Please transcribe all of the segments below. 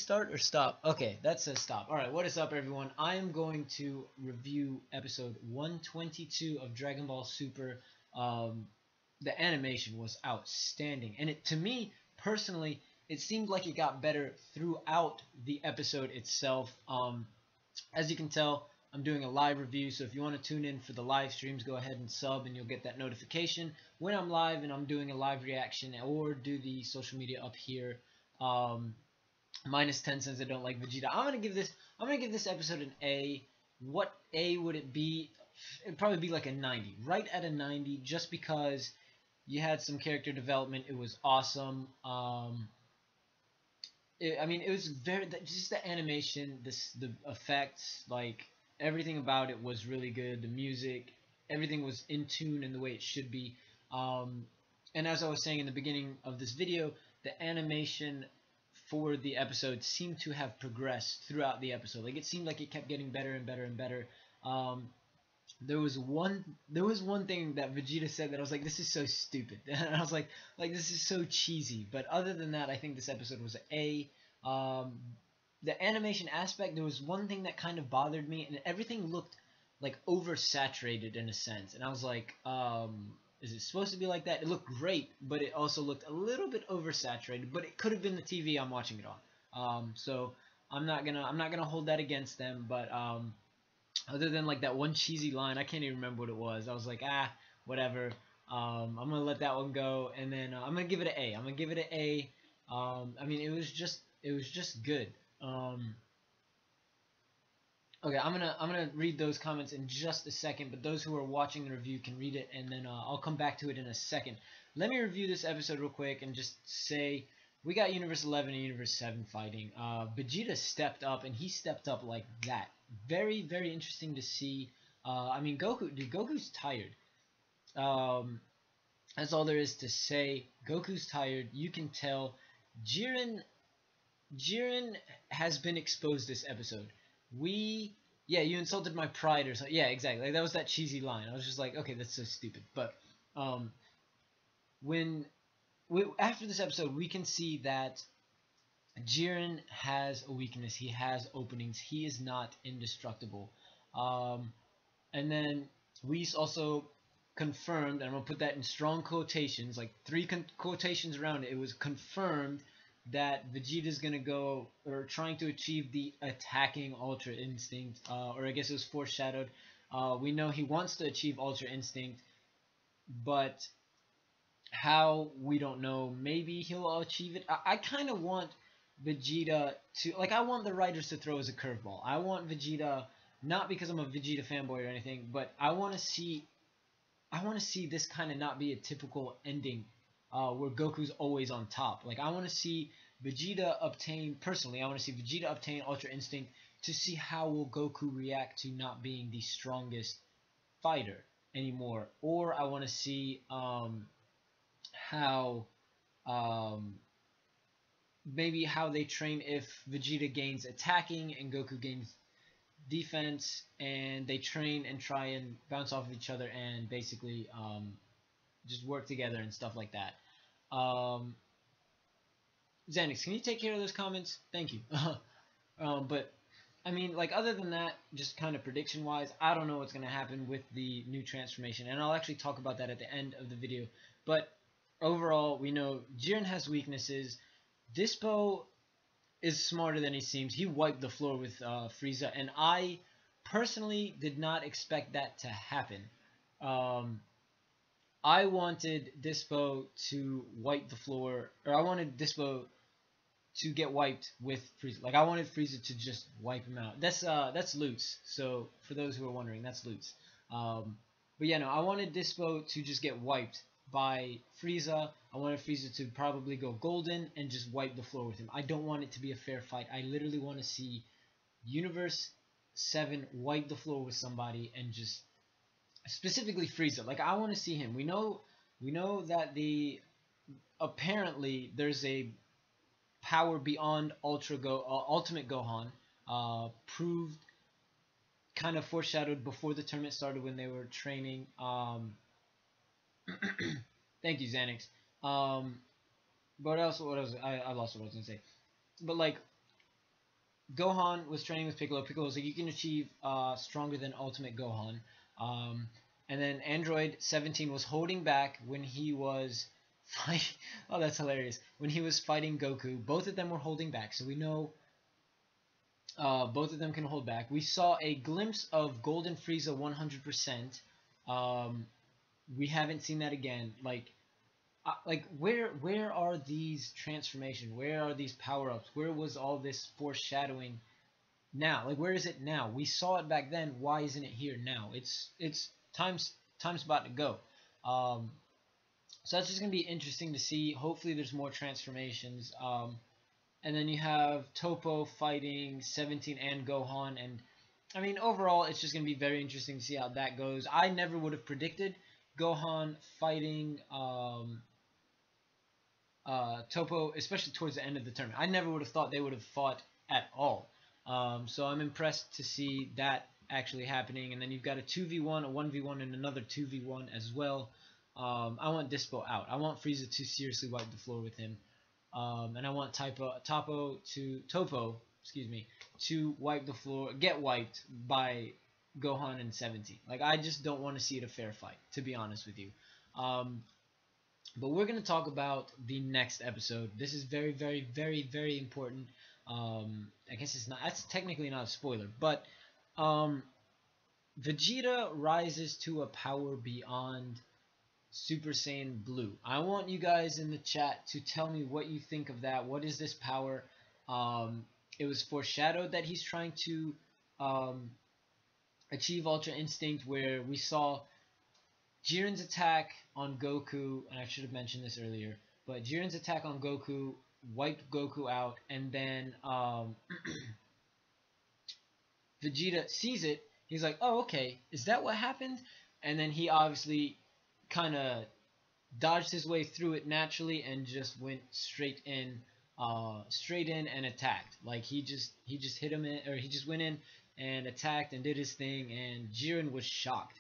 start or stop? Okay, that says stop. Alright, what is up, everyone? I am going to review episode 122 of Dragon Ball Super. Um, the animation was outstanding, and to me, personally, it seemed like it got better throughout the episode itself. As you can tell, I'm doing a live review, so if you want to tune in for the live streams, go ahead and sub, and you'll get that notification when I'm live and I'm doing a live reaction, or do the social media up here. Minus 10 cents I don't like Vegeta. I'm gonna give this episode an A. What A would it be? It'd probably be like a 90, right at a 90, just because you had some character development. It was awesome. I mean, it was just the animation, the effects, like everything about it was really good. The music, everything was in tune in the way it should be. Um, and as I was saying in the beginning of this video, the animation for the episode seemed to have progressed throughout the episode. Like, it seemed like it kept getting better and better and better. Um, there was one thing that Vegeta said that I was like, this is so stupid, and I was like this is so cheesy. But other than that, I think this episode was an A. Um, the animation aspect, there was one thing that kind of bothered me, and everything looked like oversaturated in a sense, and I was like, is it supposed to be like that? It looked great, but it also looked a little bit oversaturated. But it could have been the TV I'm watching it on. So I'm not gonna hold that against them, but other than like that one cheesy line, I can't even remember what it was. I was like, whatever. I'm gonna let that one go, and then I'm gonna give it an A. I'm gonna give it an A. I mean, it was just good. Okay, I'm gonna read those comments in just a second, but those who are watching the review can read it, and then I'll come back to it in a second. Let me review this episode real quick and just say we got Universe 11 and Universe 7 fighting. Vegeta stepped up, and he stepped up like that. Very, very interesting to see. I mean, Goku's tired. Um, that's all there is to say. Goku's tired. You can tell. Jiren, Jiren has been exposed this episode. Yeah, you insulted my pride or something. Yeah, exactly. Like, that was that cheesy line. I was just like, okay, that's so stupid. But um, when after this episode, we can see that Jiren has a weakness. He has openings. He is not indestructible. Um, and then we also confirmed, and I'm gonna put that in strong quotations, like three quotations around it. It was confirmed that Vegeta's gonna go, or trying to achieve, the attacking Ultra Instinct, or I guess it was foreshadowed. We know he wants to achieve Ultra Instinct, but how, we don't know. Maybe he'll achieve it. I kind of want Vegeta to, like, I want the writers to throw as a curveball. I want Vegeta, not because I'm a Vegeta fanboy or anything, but I want to see this kind of not be a typical ending, where Goku's always on top. Like, I want to see Vegeta obtain, personally, I want to see Vegeta obtain Ultra Instinct to see how will Goku react to not being the strongest fighter anymore. Or I want to see how um, maybe how they train if Vegeta gains attacking and Goku gains defense, and they train and try and bounce off of each other and basically just work together and stuff like that. Um, Xanix, can you take care of those comments? Thank you. But I mean, like, other than that, just kind of prediction wise, I don't know what's going to happen with the new transformation, and I'll actually talk about that at the end of the video. But overall, we know Jiren has weaknesses. Dispo is smarter than he seems. He wiped the floor with Frieza, and I personally did not expect that to happen. I wanted Dispo to wipe the floor, or I wanted Dispo to get wiped with Frieza. Like, I wanted Frieza to just wipe him out. That's Lutz. So for those who are wondering, that's Lutz. But yeah, no, I wanted Dispo to just get wiped by Frieza. I wanted Frieza to probably go golden and just wipe the floor with him. I don't want it to be a fair fight. I literally want to see Universe 7 wipe the floor with somebody, and just specifically Frieza. Like, I want to see him. We know that apparently there's a power beyond Ultimate Gohan, proved, kind of foreshadowed before the tournament started when they were training. Thank you, Xanix. But else, what else? I lost what I was gonna say. But like, Gohan was training with Piccolo. Piccolo was like, you can achieve stronger than Ultimate Gohan. Um, and then Android 17 was holding back when he was fighting. Oh, that's hilarious. When he was fighting Goku, both of them were holding back. So we know both of them can hold back. We saw a glimpse of Golden Frieza 100%. Um, we haven't seen that again. Like where are these transformation? Where are these power ups? Where was all this foreshadowing now? Like where is it now? We saw it back then. Why isn't it here now? It's time's about to go. Um, so that's just gonna be interesting to see. Hopefully there's more transformations. And then you have Topo fighting 17 and Gohan, and I mean overall it's just gonna be very interesting to see how that goes. I never would have predicted Gohan fighting Topo, especially towards the end of the tournament. I never would have thought they would have fought at all. So I'm impressed to see that actually happening. And then you've got a 2v1, a 1v1, and another 2v1 as well. I want Dispo out. I want Frieza to seriously wipe the floor with him. And I want Topo, excuse me, to wipe the floor, get wiped by Gohan and 17. Like, I just don't want to see it a fair fight, to be honest with you. But we're going to talk about the next episode. This is very, very, very, very important. I guess it's not, that's technically not a spoiler, but Vegeta rises to a power beyond Super Saiyan Blue. I want you guys in the chat to tell me what you think of that. What is this power? It was foreshadowed that he's trying to achieve Ultra Instinct, where we saw Jiren's attack on Goku, and I should have mentioned this earlier, but Jiren's attack on Goku wiped Goku out, and then Vegeta sees it. He's like, oh, okay, is that what happened? And then he obviously kind of dodged his way through it naturally and just went straight in and attacked. Like he just hit him in, or he just went in and attacked and did his thing, and Jiren was shocked.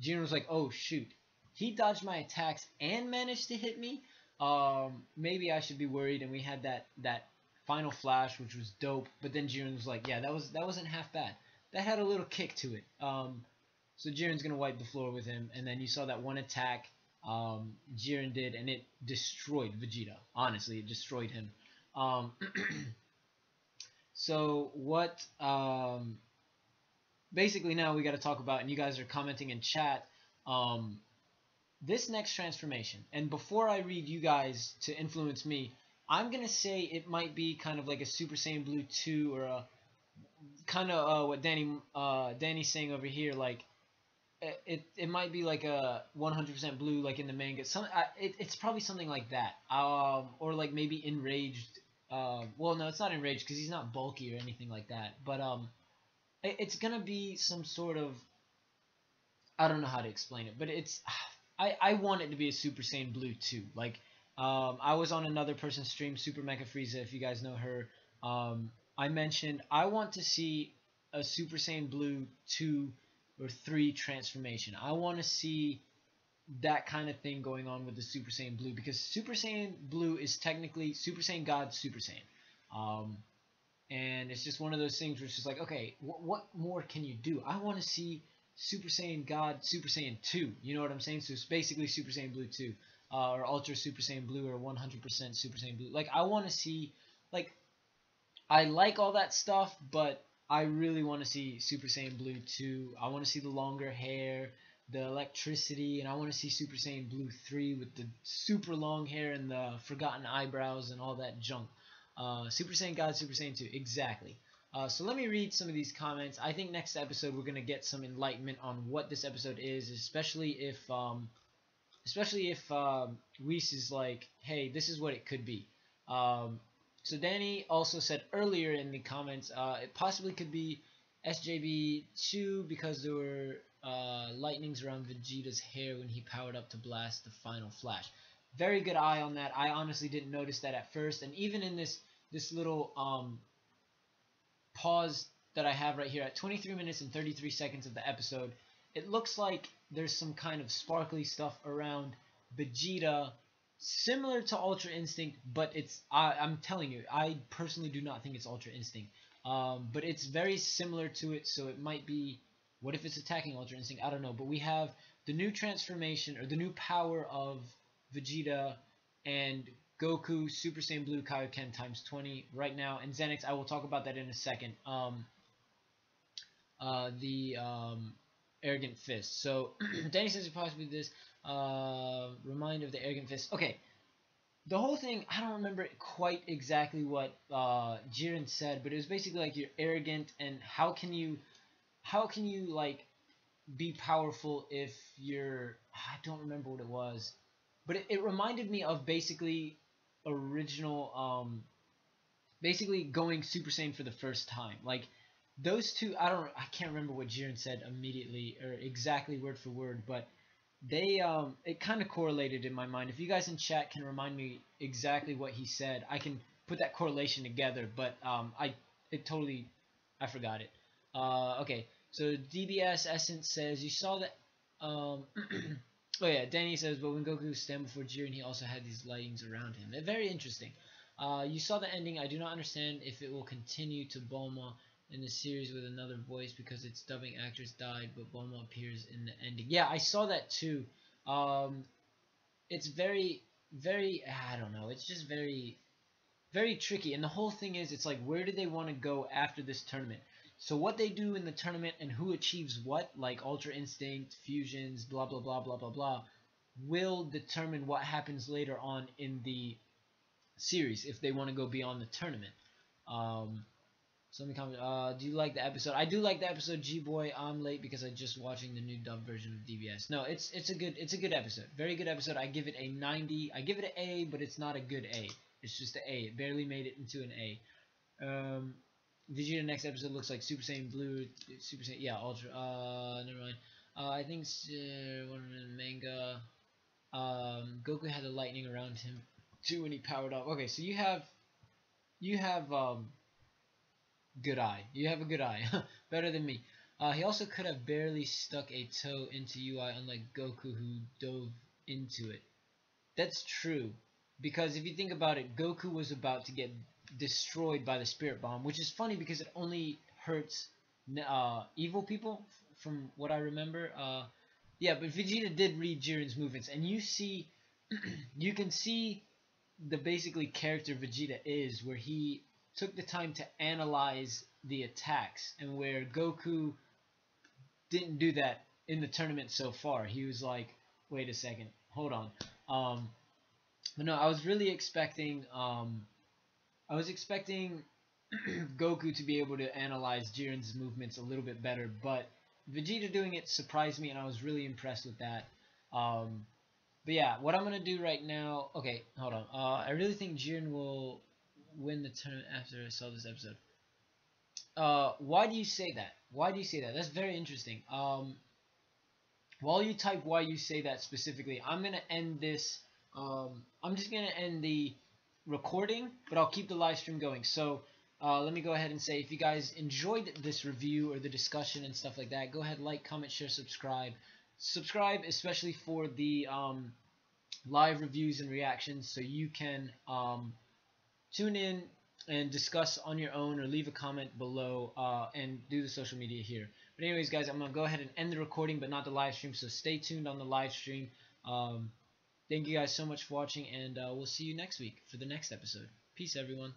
Jiren was like, oh shoot, he dodged my attacks and managed to hit me. Maybe I should be worried. And we had that final flash, which was dope. But then Jiren was like, yeah, that wasn't half bad. That had a little kick to it. So Jiren's gonna wipe the floor with him, and then you saw that one attack Jiren did, and it destroyed Vegeta. Honestly, it destroyed him. So what? Basically, now we got to talk about, and you guys are commenting in chat. This next transformation, and before I read you guys to influence me, I'm gonna say it might be kind of like a Super Saiyan Blue 2, or a kind of what Danny's saying over here, like it might be like a 100% blue, like in the manga. It's probably something like that, or like maybe enraged. Well, no, it's not enraged because he's not bulky or anything like that. But it's gonna be some sort of, I don't know how to explain it, but it's I want it to be a Super Saiyan Blue 2. Like I was on another person's stream, Super Mecha Frieza, if you guys know her. I mentioned I want to see a Super Saiyan Blue 2 or 3 transformation. I want to see that kind of thing going on with the Super Saiyan Blue, because Super Saiyan Blue is technically Super Saiyan God Super Saiyan. And it's just one of those things where it's just like, okay, what more can you do? I want to see Super Saiyan God Super Saiyan 2. You know what I'm saying? So it's basically Super Saiyan Blue 2. Or Ultra Super Saiyan Blue, or 100% Super Saiyan Blue. Like, I want to see, like, I like all that stuff, but I really want to see Super Saiyan Blue 2. I want to see the longer hair, the electricity, and I want to see Super Saiyan Blue 3 with the super long hair and the forgotten eyebrows and all that junk. Super Saiyan God, Super Saiyan 2, exactly. So let me read some of these comments. I think next episode we're going to get some enlightenment on what this episode is, especially if Whis is like, hey, this is what it could be. So Danny also said earlier in the comments, it possibly could be SJB2 because there were lightnings around Vegeta's hair when he powered up to blast the final flash. Very good eye on that. I honestly didn't notice that at first, and even in this little pause that I have right here at 23 minutes and 33 seconds of the episode, it looks like there's some kind of sparkly stuff around Vegeta similar to Ultra Instinct, but I'm telling you, I personally do not think it's Ultra Instinct. But it's very similar to it, so it might be. What if it's attacking Ultra Instinct? I don't know. But we have the new transformation or the new power of Vegeta and Goku Super Saiyan Blue Kaioken times 20 right now, and Zenix. I will talk about that in a second. The Arrogant Fist. So Danny says it possibly this remind of the Arrogant Fist. Okay, the whole thing, I don't remember quite exactly what Jiren said, but it was basically like you're arrogant, and how can you like be powerful if you're, I don't remember what it was, but it reminded me of basically original basically going Super Saiyan for the first time. Like those two, I can't remember what Jiren said immediately or exactly word for word, but they it kind of correlated in my mind. If you guys in chat can remind me exactly what he said, I can put that correlation together, but I forgot it. Okay, so DBS Essence says you saw that oh yeah, Danny says, but when Goku stand before Jiren, he also had these lightings around him. They're very interesting. You saw the ending. I do not understand if it will continue to Bulma in the series with another voice because its dubbing actress died, but Bulma appears in the ending. Yeah, I saw that too. It's very, very, I don't know. It's just very, very tricky. And the whole thing is, it's like, where do they want to go after this tournament? So what they do in the tournament and who achieves what, like Ultra Instinct, fusions, blah, blah, blah, blah, blah, blah, will determine what happens later on in the series if they want to go beyond the tournament. So let me comment. Do you like the episode? I do like the episode. G-Boy, I'm late because I'm just watching the new dub version of DBS. No, it's a good episode. Very good episode. I give it a 90. I give it an A, but it's not a good A. It's just an A. It barely made it into an A. Vegeta next episode looks like Super Saiyan Blue, Super Saiyan, yeah, Ultra. Never mind. I think one in the manga. Goku had the lightning around him too when he powered up. Okay, so you have good eye. You have a good eye, better than me. He also could have barely stuck a toe into UI, unlike Goku who dove into it. That's true, because if you think about it, Goku was about to get destroyed by the Spirit Bomb, which is funny because it only hurts evil people, from what I remember. Yeah, but Vegeta did read Jiren's movements, and you see, you can see the basically character Vegeta is, where he took the time to analyze the attacks, and where Goku didn't do that in the tournament so far. He was like, wait a second, hold on. But no, I was really expecting Goku to be able to analyze Jiren's movements a little bit better, but Vegeta doing it surprised me, and I was really impressed with that. But yeah, what I'm gonna do right now. Okay, hold on. I really think Jiren will win the tournament after I saw this episode. Why do you say that? Why do you say that? That's very interesting. While you type why you say that specifically, I'm gonna end this. I'm just gonna end the recording, but I'll keep the live stream going. So let me go ahead and say, if you guys enjoyed this review or the discussion and stuff like that, go ahead, like, comment, share, subscribe. Subscribe especially for the live reviews and reactions, so you can tune in and discuss on your own, or leave a comment below and do the social media here. But anyways, guys, I'm going to go ahead and end the recording, but not the live stream, so stay tuned on the live stream. Thank you guys so much for watching, and we'll see you next week for the next episode. Peace, everyone.